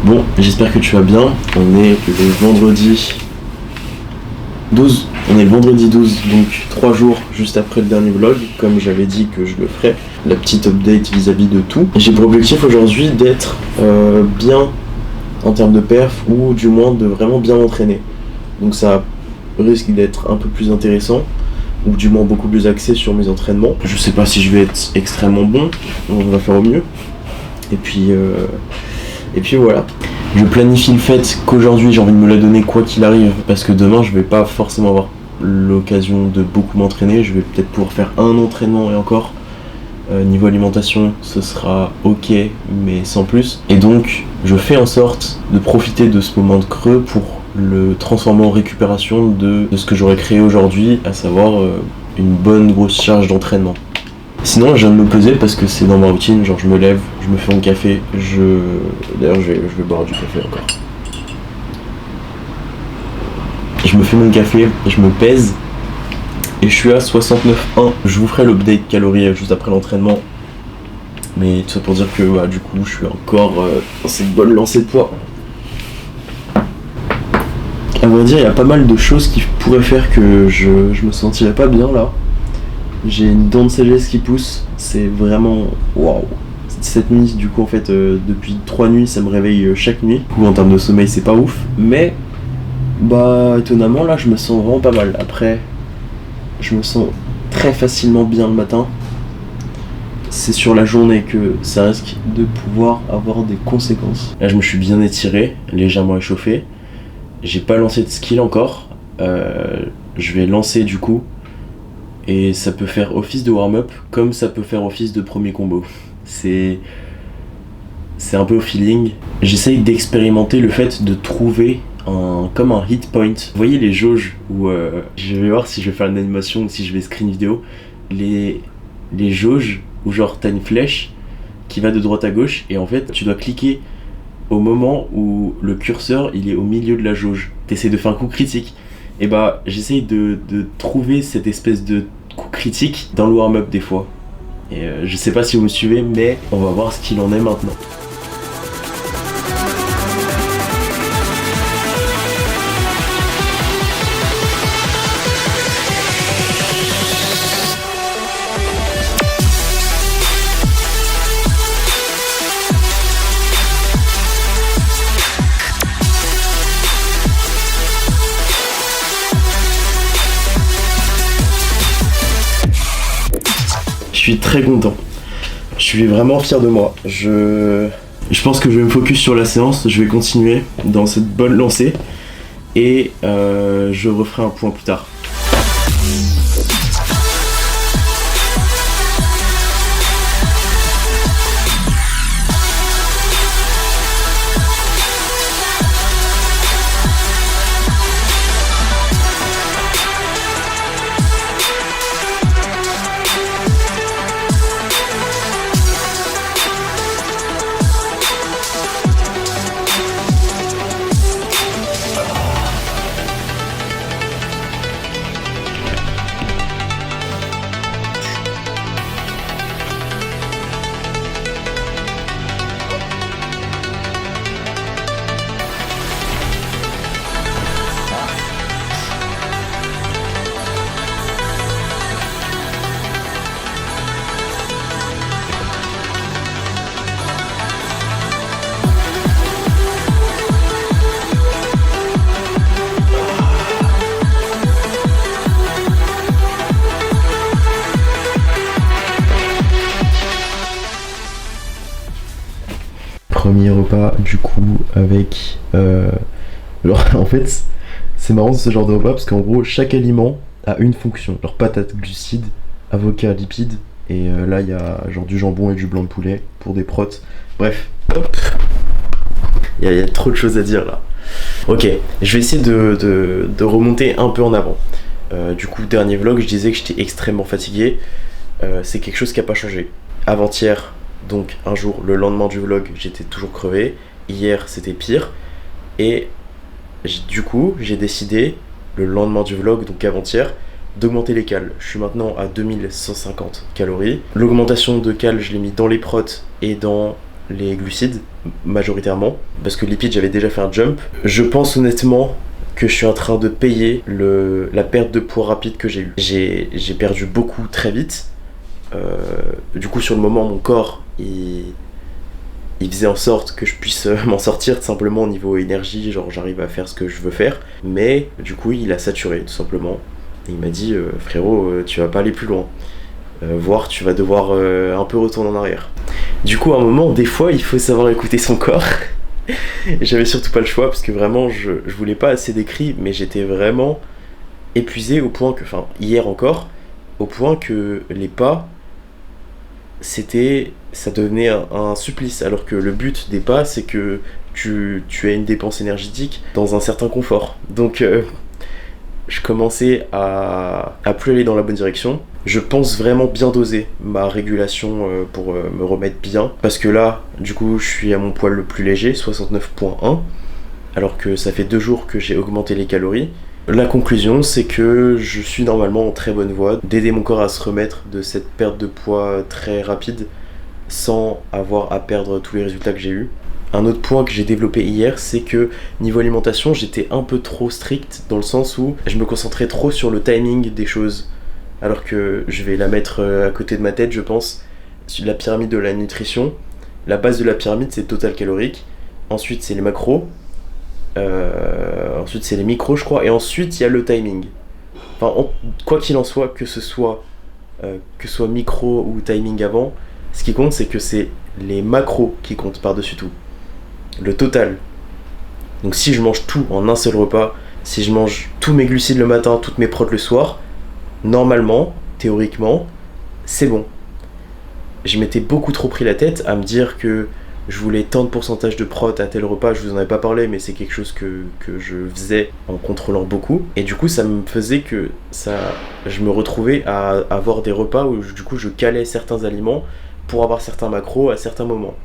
Bon, j'espère que tu vas bien. On est le vendredi 12. On est le vendredi 12, donc 3 jours juste après le dernier vlog, comme j'avais dit que je le ferais. La petite update vis-à-vis de tout. J'ai pour objectif aujourd'hui d'être bien en termes de perf, ou du moins de vraiment bien m'entraîner. Donc ça risque d'être un peu plus intéressant, ou du moins beaucoup plus axé sur mes entraînements. Je sais pas si je vais être extrêmement bon, on va faire au mieux. Et puis voilà. Je planifie le fait qu'aujourd'hui j'ai envie de me la donner quoi qu'il arrive, parce que demain je vais pas forcément avoir l'occasion de beaucoup m'entraîner. Je vais peut-être pouvoir faire un entraînement et encore. Niveau alimentation, ce sera ok, mais sans plus. Et donc, je fais en sorte de profiter de ce moment de creux pour le transformer en récupération de ce que j'aurais créé aujourd'hui, à savoir une bonne grosse charge d'entraînement. Sinon, je viens de me peser parce que c'est dans ma routine. Genre, je me lève, je me fais mon café, d'ailleurs, je vais boire du café encore. Je me fais mon café, je me pèse. Et je suis à 69,1. Je vous ferai l'update calories juste après l'entraînement. Mais tout ça pour dire que du coup je suis encore dans cette bonne lancée de poids. À vrai dire, il y a pas mal de choses qui pourraient faire que je me sentirais pas bien là. J'ai une dent de sagesse qui pousse. C'est vraiment waouh. Cette nuit, du coup en fait depuis 3 nuits ça me réveille chaque nuit. Du coup en termes de sommeil c'est pas ouf. Mais étonnamment là je me sens vraiment pas mal. Après je me sens très facilement bien le matin. C'est sur la journée que ça risque de pouvoir avoir des conséquences. Là, je me suis bien étiré, légèrement échauffé. J'ai pas lancé de skill encore. Je vais lancer du coup. Et ça peut faire office de warm-up comme ça peut faire office de premier combo. C'est un peu au feeling. J'essaye d'expérimenter le fait de trouver comme un hit point. Vous voyez les jauges où je vais voir si je vais faire une animation ou si je vais screen vidéo. Les jauges où genre t'as une flèche qui va de droite à gauche et en fait tu dois cliquer au moment où le curseur il est au milieu de la jauge. T'essaies de faire un coup critique. Et j'essaye de trouver cette espèce de coup critique dans le warm-up des fois. Et je sais pas si vous me suivez, mais on va voir ce qu'il en est maintenant. Je suis très content. Je suis vraiment fier de moi. Je pense que je vais me focus sur la séance. Je vais continuer dans cette bonne lancée. Et je referai un point plus tard. Premier repas du coup avec en fait c'est marrant ce genre de repas parce qu'en gros chaque aliment a une fonction. Genre patate, glucides, avocat, lipides, et là il y a genre du jambon et du blanc de poulet pour des protes. Bref, hop, il y a trop de choses à dire là. Ok, je vais essayer de remonter un peu en avant. Du coup dernier vlog je disais que j'étais extrêmement fatigué. C'est quelque chose qui n'a pas changé. Avant-hier, donc un jour, le lendemain du vlog, j'étais toujours crevé. Hier, c'était pire. Et du coup, j'ai décidé, le lendemain du vlog, donc avant-hier, d'augmenter les cales. Je suis maintenant à 2150 calories. L'augmentation de cales, je l'ai mis dans les protes et dans les glucides, majoritairement, parce que lipides, j'avais déjà fait un jump. Je pense honnêtement que je suis en train de payer la perte de poids rapide que j'ai eue. J'ai perdu beaucoup très vite. Du coup, sur le moment, mon corps, il faisait en sorte que je puisse m'en sortir tout simplement au niveau énergie, genre j'arrive à faire ce que je veux faire, mais du coup il a saturé tout simplement. Et il m'a dit frérot, tu vas pas aller plus loin, voire tu vas devoir un peu retourner en arrière. Du coup à un moment, des fois il faut savoir écouter son corps. J'avais surtout pas le choix parce que vraiment je voulais pas assez d'écrit, mais j'étais vraiment épuisé au point que, enfin hier encore, au point que les pas, ça devenait un supplice, alors que le but des pas c'est que tu as une dépense énergétique dans un certain confort. Donc je commençais à plus aller dans la bonne direction. Je pense vraiment bien doser ma régulation pour me remettre bien, parce que là du coup je suis à mon poids le plus léger, 69,1, alors que ça fait 2 jours que j'ai augmenté les calories. La conclusion, c'est que je suis normalement en très bonne voie d'aider mon corps à se remettre de cette perte de poids très rapide sans avoir à perdre tous les résultats que j'ai eus. Un autre point que j'ai développé hier, c'est que niveau alimentation, j'étais un peu trop strict dans le sens où je me concentrais trop sur le timing des choses, alors que je vais la mettre à côté de ma tête, je pense, sur la pyramide de la nutrition. La base de la pyramide, c'est le total calorique. Ensuite, c'est les macros. Ensuite c'est les micros je crois, et ensuite il y a le timing. Enfin, quoi qu'il en soit, que ce soit micro ou timing avant, ce qui compte c'est que c'est les macros qui comptent par-dessus tout. Le total. Donc si je mange tout en un seul repas, si je mange tous mes glucides le matin, toutes mes protes le soir, normalement, théoriquement, c'est bon. Je m'étais beaucoup trop pris la tête à me dire que je voulais tant de pourcentage de prot à tel repas, je vous en avais pas parlé, mais c'est quelque chose que je faisais en contrôlant beaucoup. Et du coup, ça me faisait que je me retrouvais à avoir des repas où du coup je calais certains aliments pour avoir certains macros à certains moments.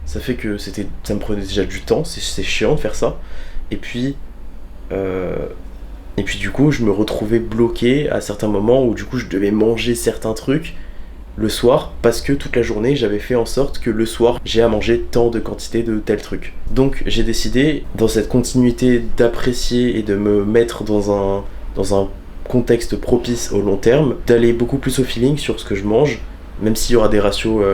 Ça fait que ça me prenait déjà du temps, c'est chiant de faire ça. Et puis du coup, je me retrouvais bloqué à certains moments où du coup je devais manger certains trucs le soir, parce que toute la journée j'avais fait en sorte que le soir j'ai à manger tant de quantité de tel truc. Donc j'ai décidé, dans cette continuité d'apprécier et de me mettre dans un contexte propice au long terme, d'aller beaucoup plus au feeling sur ce que je mange, même s'il y aura des ratios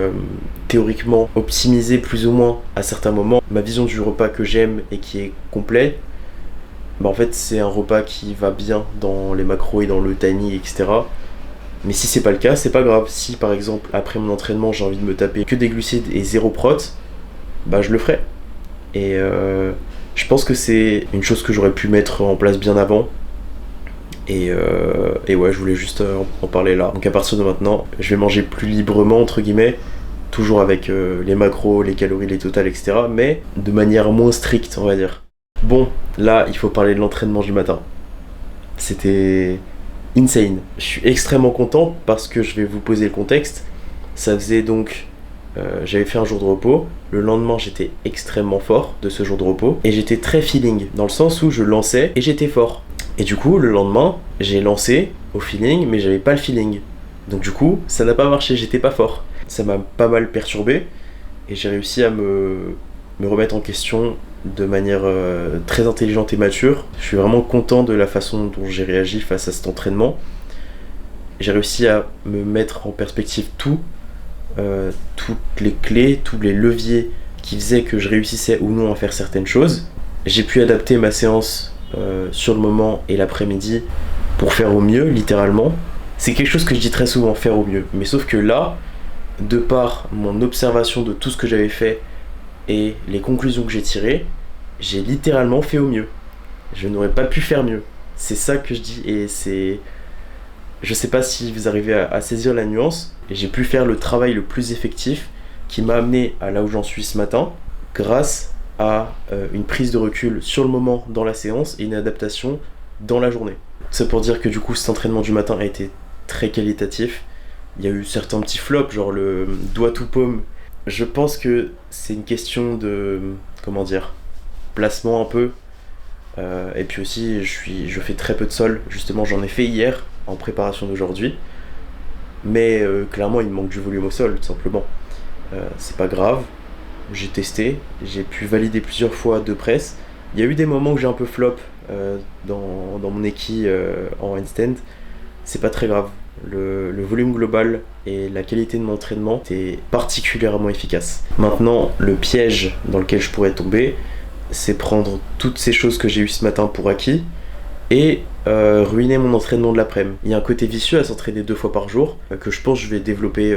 théoriquement optimisés plus ou moins à certains moments. Ma vision du repas que j'aime et qui est complet, en fait c'est un repas qui va bien dans les macros et dans le timing, etc. Mais si c'est pas le cas, c'est pas grave. Si par exemple après mon entraînement j'ai envie de me taper que des glucides et zéro prot, je le ferai. Et je pense que c'est une chose que j'aurais pu mettre en place bien avant. Et ouais, je voulais juste en parler là. Donc à partir de maintenant, je vais manger plus librement entre guillemets, toujours avec les macros, les calories, les totales, etc. Mais de manière moins stricte, on va dire. Bon, là il faut parler de l'entraînement du matin. C'était insane. Je suis extrêmement content parce que je vais vous poser le contexte. Ça faisait donc... j'avais fait un jour de repos. Le lendemain, j'étais extrêmement fort de ce jour de repos. Et j'étais très feeling, dans le sens où je lançais et j'étais fort. Et du coup, le lendemain, j'ai lancé au feeling, mais j'avais pas le feeling. Donc du coup, ça n'a pas marché, j'étais pas fort. Ça m'a pas mal perturbé. Et j'ai réussi à me remettre en question de manière très intelligente et mature. Je suis vraiment content de la façon dont j'ai réagi face à cet entraînement. J'ai réussi à me mettre en perspective toutes les clés, tous les leviers qui faisaient que je réussissais ou non à faire certaines choses. J'ai pu adapter ma séance sur le moment et l'après-midi pour faire au mieux, littéralement. C'est quelque chose que je dis très souvent, faire au mieux. Mais sauf que là, de par mon observation de tout ce que j'avais fait et les conclusions que j'ai tirées, j'ai littéralement fait au mieux. Je n'aurais pas pu faire mieux. C'est ça que je dis, et c'est... Je sais pas si vous arrivez à saisir la nuance. Et j'ai pu faire le travail le plus effectif qui m'a amené à là où j'en suis ce matin, grâce à une prise de recul sur le moment dans la séance et une adaptation dans la journée. C'est pour dire que du coup cet entraînement du matin a été très qualitatif. Il y a eu certains petits flops, genre le doigt to paume. Je pense que c'est une question de, comment dire, placement un peu. Et puis aussi je fais très peu de sol. Justement j'en ai fait hier en préparation d'aujourd'hui. Mais clairement il me manque du volume au sol tout simplement. C'est pas grave. j'ai testé, j'ai pu valider plusieurs fois 2 presses. Il y a eu des moments où j'ai un peu flop dans mon équille en handstand. C'est pas très grave. Le volume global et la qualité de mon entraînement étaient particulièrement efficaces. Maintenant, le piège dans lequel je pourrais tomber, c'est prendre toutes ces choses que j'ai eues ce matin pour acquis et ruiner mon entraînement de l'après-midi. Il y a un côté vicieux à s'entraîner 2 fois par jour que je pense que je vais développer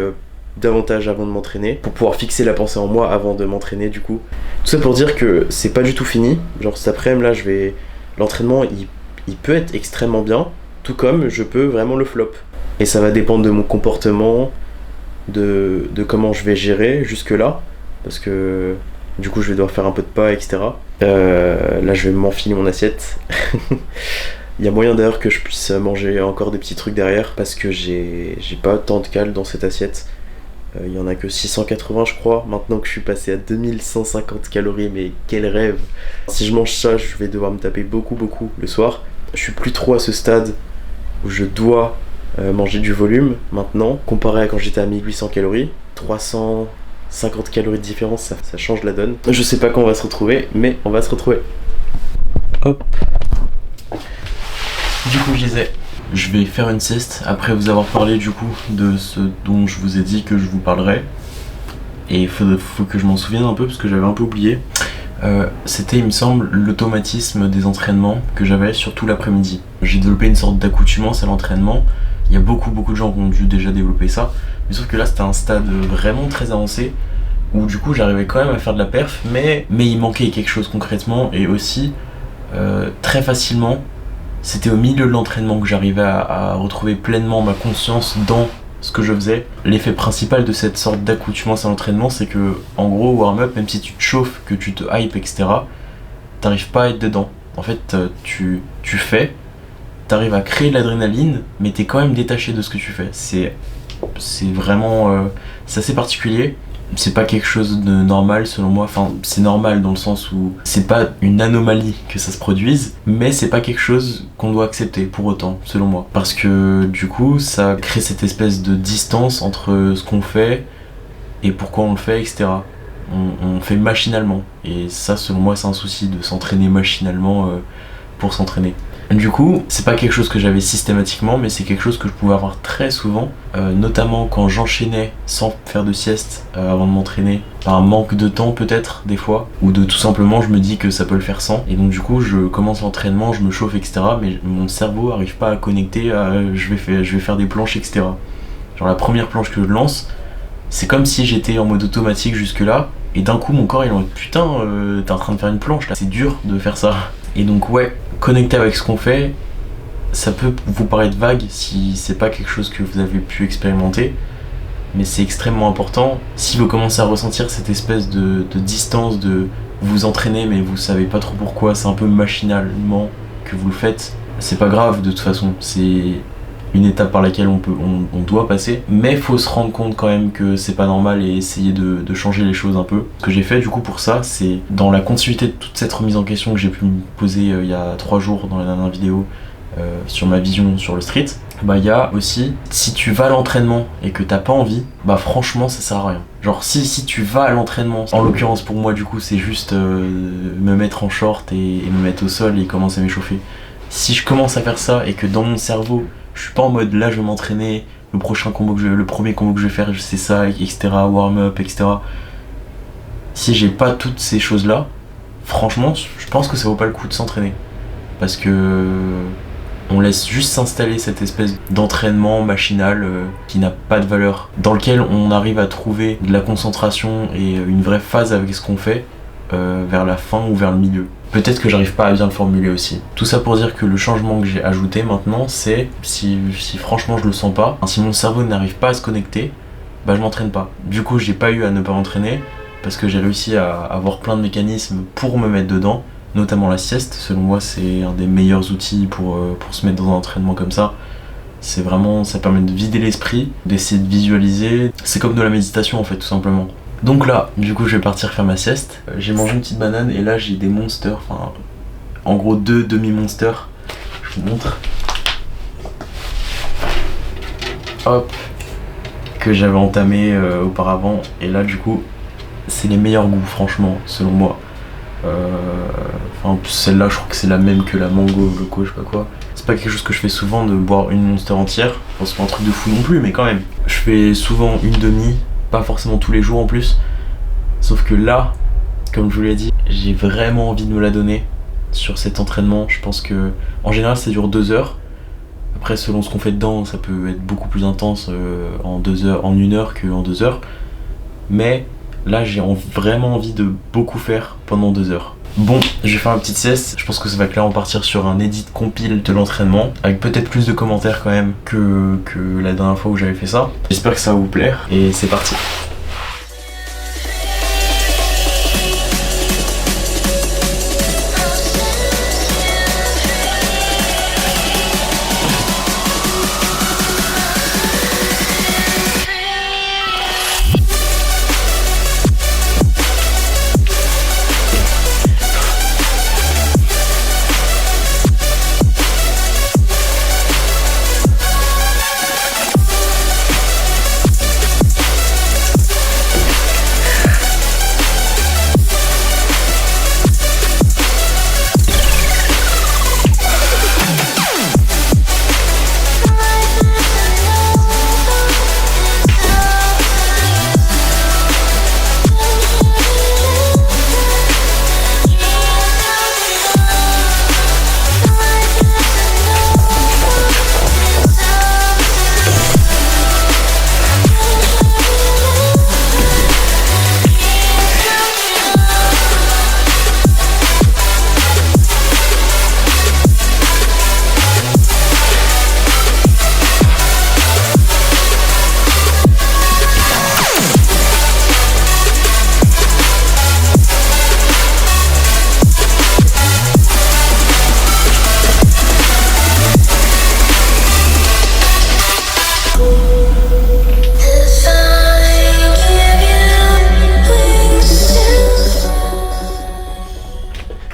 davantage avant de m'entraîner pour pouvoir fixer la pensée en moi avant de m'entraîner du coup. Tout ça pour dire que c'est pas du tout fini. Genre cet après-midi là, l'entraînement il peut être extrêmement bien, tout comme je peux vraiment le flop. Et ça va dépendre de mon comportement, de comment je vais gérer jusque-là, parce que du coup je vais devoir faire un peu de pas, etc. Là je vais m'enfiler mon assiette. Il y a moyen d'ailleurs que je puisse manger encore des petits trucs derrière, parce que j'ai pas tant de cales dans cette assiette. Il y en a que 680 je crois, maintenant que je suis passé à 2150 calories, mais quel rêve! Si je mange ça, je vais devoir me taper beaucoup le soir. Je suis plus trop à ce stade où je dois manger du volume maintenant, comparé à quand j'étais à 1800 calories. 350 calories de différence, ça change la donne. Je sais pas quand on va se retrouver, mais on va se retrouver. Hop. Du coup je disais, je vais faire une sieste après vous avoir parlé du coup de ce dont je vous ai dit que je vous parlerai. Et il faut que je m'en souvienne un peu parce que j'avais un peu oublié. C'était, il me semble, l'automatisme des entraînements que j'avais surtout l'après-midi. J'ai développé une sorte d'accoutumance à l'entraînement. Il y a beaucoup de gens qui ont dû déjà développer ça. Mais sauf que là c'était un stade vraiment très avancé où du coup j'arrivais quand même à faire de la perf, mais il manquait quelque chose concrètement. Et aussi très facilement, c'était au milieu de l'entraînement que j'arrivais à retrouver pleinement ma conscience dans ce que je faisais. L'effet principal de cette sorte d'accoutumance à l'entraînement, c'est que en gros warm-up, même si tu te chauffes, que tu te hype, etc., t'arrives pas à être dedans. En fait tu fais, t'arrives à créer de l'adrénaline, mais t'es quand même détaché de ce que tu fais. C'est vraiment c'est assez particulier. C'est pas quelque chose de normal selon moi, enfin c'est normal dans le sens où c'est pas une anomalie que ça se produise, mais c'est pas quelque chose qu'on doit accepter pour autant selon moi, parce que du coup ça crée cette espèce de distance entre ce qu'on fait et pourquoi on le fait, etc. On fait machinalement, et ça selon moi c'est un souci de s'entraîner machinalement pour s'entraîner. Du coup, c'est pas quelque chose que j'avais systématiquement, mais c'est quelque chose que je pouvais avoir très souvent, notamment quand j'enchaînais sans faire de sieste avant de m'entraîner, par un manque de temps peut-être des fois, ou de tout simplement je me dis que ça peut le faire sans, et donc du coup je commence l'entraînement, je me chauffe, etc. Mais mon cerveau arrive pas à connecter à je vais faire des planches, etc. Genre la première planche que je lance, c'est comme si j'étais en mode automatique jusque là, et d'un coup mon corps il est en mode putain t'es en train de faire une planche là, c'est dur de faire ça. Et donc ouais, connecter avec ce qu'on fait, ça peut vous paraître vague si c'est pas quelque chose que vous avez pu expérimenter, mais c'est extrêmement important. Si vous commencez à ressentir cette espèce de distance, de vous entraîner mais vous savez pas trop pourquoi, c'est un peu machinalement que vous le faites, c'est pas grave de toute façon, c'est une étape par laquelle on doit passer, mais faut se rendre compte quand même que c'est pas normal et essayer de changer les choses un peu. Ce que j'ai fait du coup pour ça, c'est dans la continuité de toute cette remise en question que j'ai pu me poser il y a 3 jours dans la dernière vidéo sur ma vision sur le street, bah il y a aussi, si tu vas à l'entraînement et que t'as pas envie, bah franchement ça sert à rien. Genre si tu vas à l'entraînement, en l'occurrence pour moi du coup c'est juste me mettre en short et me mettre au sol et commencer à m'échauffer. Si je commence à faire ça et que dans mon cerveau je suis pas en mode là je vais m'entraîner, le premier combo que je vais faire c'est ça, etc., warm-up, etc. Si j'ai pas toutes ces choses là, franchement je pense que ça vaut pas le coup de s'entraîner, parce que on laisse juste s'installer cette espèce d'entraînement machinal qui n'a pas de valeur, dans lequel on arrive à trouver de la concentration et une vraie phase avec ce qu'on fait vers la fin ou vers le milieu. Peut-être que j'arrive pas à bien le formuler aussi. Tout ça pour dire que le changement que j'ai ajouté maintenant, c'est si franchement je le sens pas, si mon cerveau n'arrive pas à se connecter, bah je m'entraîne pas. Du coup j'ai pas eu à ne pas m'entraîner, parce que j'ai réussi à avoir plein de mécanismes pour me mettre dedans, notamment la sieste. Selon moi c'est un des meilleurs outils pour se mettre dans un entraînement comme ça. C'est vraiment, ça permet de vider l'esprit, d'essayer de visualiser. C'est comme de la méditation en fait, tout simplement. Donc là, du coup je vais partir faire ma sieste. J'ai mangé une petite banane et là j'ai des monsters, enfin en gros 2 demi-monsters. Je vous montre. Hop, que j'avais entamé auparavant, et là du coup c'est les meilleurs goûts, franchement, selon moi. En plus, celle-là, je crois que c'est la même que la mango, loco, je sais pas quoi. C'est pas quelque chose que je fais souvent de boire une Monster entière. Bon, c'est pas un truc de fou non plus, mais quand même. Je fais souvent une demi, pas forcément tous les jours en plus. Sauf que là, comme je vous l'ai dit, j'ai vraiment envie de me la donner sur cet entraînement. Je pense que, en général, ça dure 2 heures. Après, selon ce qu'on fait dedans, ça peut être beaucoup plus intense en 1 heure qu'en 2 heures. Mais là, j'ai vraiment envie de beaucoup faire pendant 2 heures. Bon, je vais faire une petite sieste. Je pense que ça va clairement partir sur un edit compile de l'entraînement, avec peut-être plus de commentaires quand même que la dernière fois où j'avais fait ça. J'espère que ça va vous plaire, et c'est parti.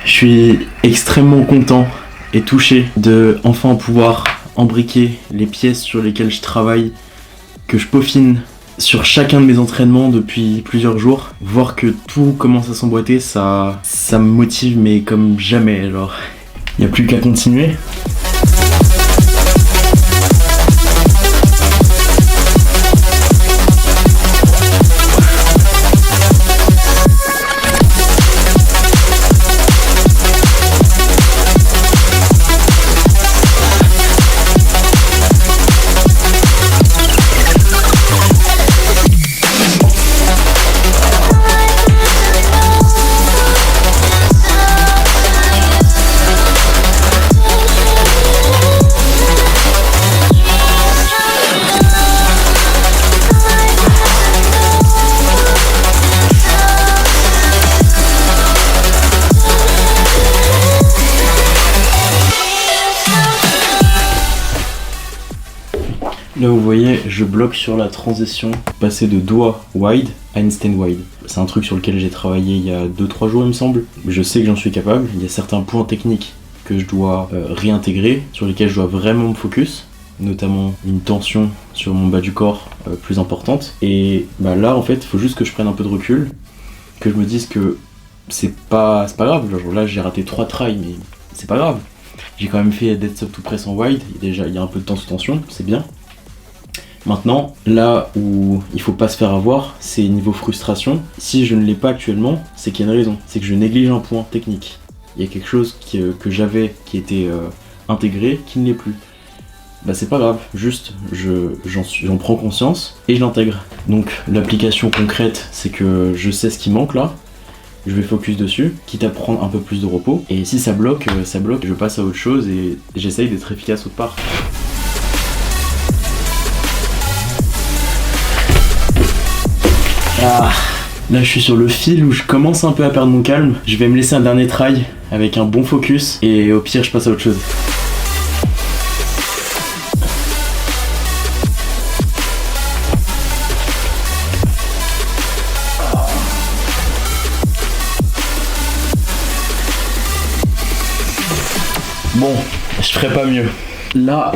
Je suis extrêmement content et touché de enfin pouvoir embriquer les pièces sur lesquelles je travaille, que je peaufine sur chacun de mes entraînements depuis plusieurs jours. Voir que tout commence à s'emboîter, ça me motive mais comme jamais. Alors, il n'y a plus qu'à continuer. Là vous voyez, je bloque sur la transition, passer de doigt wide à instant wide. C'est un truc sur lequel j'ai travaillé il y a 2-3 jours il me semble. Je sais que j'en suis capable, il y a certains points techniques que je dois réintégrer, sur lesquels je dois vraiment me focus, notamment une tension sur mon bas du corps plus importante. Et bah là en fait, il faut juste que je prenne un peu de recul, que je me dise que c'est pas grave. Genre, là j'ai raté 3 tries mais c'est pas grave. J'ai quand même fait dead stop to press en wide, déjà il y a un peu de temps sous tension, c'est bien. Maintenant, là où il faut pas se faire avoir, c'est niveau frustration. Si je ne l'ai pas actuellement, c'est qu'il y a une raison. C'est que je néglige un point technique. Il y a quelque chose que j'avais qui était intégré, qui ne l'est plus. Bah c'est pas grave, juste j'en prends conscience et je l'intègre. Donc l'application concrète, c'est que je sais ce qui manque là. Je vais focus dessus, quitte à prendre un peu plus de repos. Et si ça bloque, je passe à autre chose et j'essaye d'être efficace autre part. Ah, là je suis sur le fil où je commence un peu à perdre mon calme. Je vais me laisser un dernier try avec un bon focus et au pire je passe à autre chose. Bon, je ferai pas mieux. Là,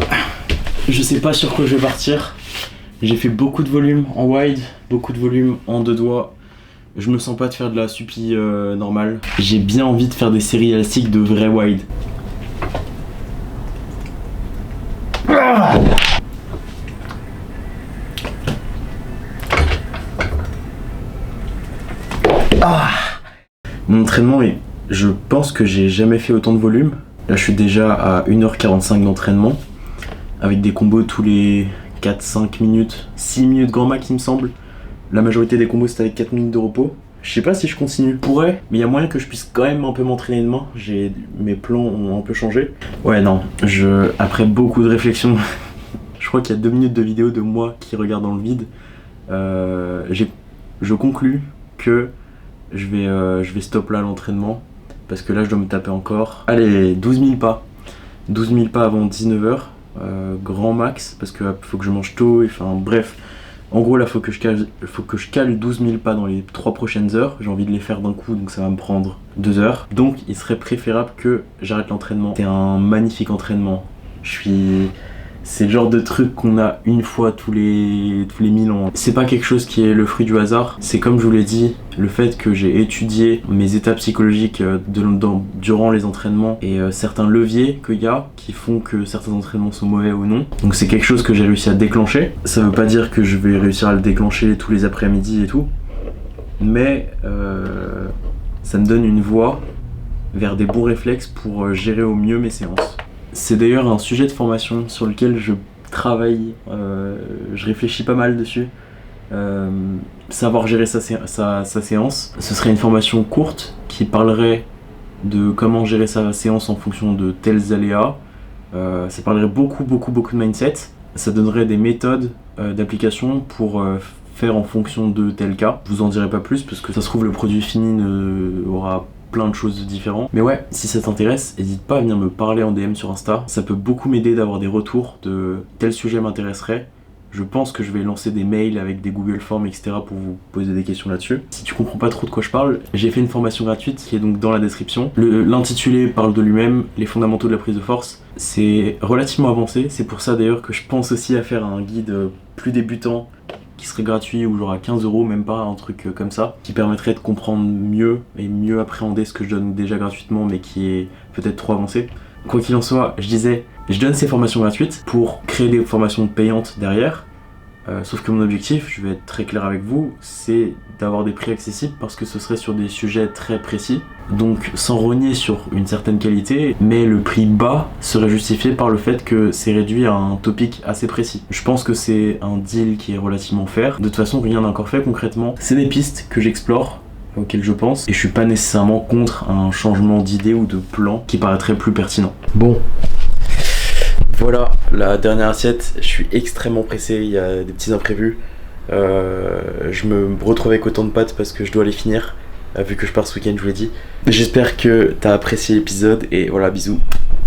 je sais pas sur quoi je vais partir. J'ai fait beaucoup de volume en wide, beaucoup de volume en 2 doigts. Je me sens pas de faire de la suppi normale. J'ai bien envie de faire des séries élastiques de vrai wide. Mon entraînement est... Je pense que j'ai jamais fait autant de volume. Là je suis déjà à 1h45 d'entraînement. Avec des combos tous les 4-5 minutes. 6 minutes grand max il me semble. La majorité des combos c'est avec 4 minutes de repos. Je sais pas si je continue. Je pourrais, mais il y a moyen que je puisse quand même un peu m'entraîner demain. Mes plans ont un peu changé. Ouais non, après beaucoup de réflexion, je crois qu'il y a 2 minutes de vidéo de moi qui regarde dans le vide. Je conclus que je vais stop là l'entraînement. Parce que là je dois me taper encore. Allez, 12 000 pas. 12 000 pas avant 19h. Grand max. Parce que faut que je mange tôt. Enfin bref. En gros là faut que je cale 12 000 pas dans les 3 prochaines heures. J'ai envie de les faire d'un coup donc ça va me prendre 2 heures. Donc il serait préférable que j'arrête l'entraînement. C'est un magnifique entraînement. C'est le genre de truc qu'on a une fois tous les 1000 ans. C'est pas quelque chose qui est le fruit du hasard. C'est comme je vous l'ai dit, le fait que j'ai étudié mes états psychologiques durant les entraînements et certains leviers qu'il y a qui font que certains entraînements sont mauvais ou non. Donc c'est quelque chose que j'ai réussi à déclencher. Ça veut pas dire que je vais réussir à le déclencher tous les après-midi et tout. Mais ça me donne une voie vers des bons réflexes pour gérer au mieux mes séances. C'est d'ailleurs un sujet de formation sur lequel je travaille, je réfléchis pas mal dessus. Savoir gérer sa séance. Ce serait une formation courte qui parlerait de comment gérer sa séance en fonction de tels aléas. Ça parlerait beaucoup de mindset. Ça donnerait des méthodes d'application pour faire en fonction de tel cas. Je vous en dirai pas plus parce que ça se trouve le produit fini aura plein de choses différentes. Mais ouais, si ça t'intéresse, n'hésite pas à venir me parler en DM sur Insta. Ça peut beaucoup m'aider d'avoir des retours de tel sujet m'intéresserait. Je pense que je vais lancer des mails avec des Google Forms, etc. pour vous poser des questions là-dessus. Si tu comprends pas trop de quoi je parle, j'ai fait une formation gratuite qui est donc dans la description. L'intitulé parle de lui-même, les fondamentaux de la prise de force. C'est relativement avancé, c'est pour ça d'ailleurs que je pense aussi à faire un guide plus débutant qui serait gratuit ou genre à 15 €, même pas, un truc comme ça, qui permettrait de comprendre mieux et mieux appréhender ce que je donne déjà gratuitement mais qui est peut-être trop avancé. Quoi qu'il en soit, je disais, je donne ces formations gratuites pour créer des formations payantes derrière. Sauf que mon objectif, je vais être très clair avec vous, c'est d'avoir des prix accessibles parce que ce serait sur des sujets très précis. Donc sans renier sur une certaine qualité, mais le prix bas serait justifié par le fait que c'est réduit à un topic assez précis. Je pense que c'est un deal qui est relativement fair. De toute façon, rien n'est encore fait concrètement. C'est des pistes que j'explore, auxquelles je pense, et je suis pas nécessairement contre un changement d'idée ou de plan qui paraîtrait plus pertinent. Bon. Voilà la dernière assiette, je suis extrêmement pressé, il y a des petits imprévus. Je me retrouve avec autant de pâtes parce que je dois les finir, vu que je pars ce week-end, je vous l'ai dit. J'espère que t'as apprécié l'épisode et voilà, bisous.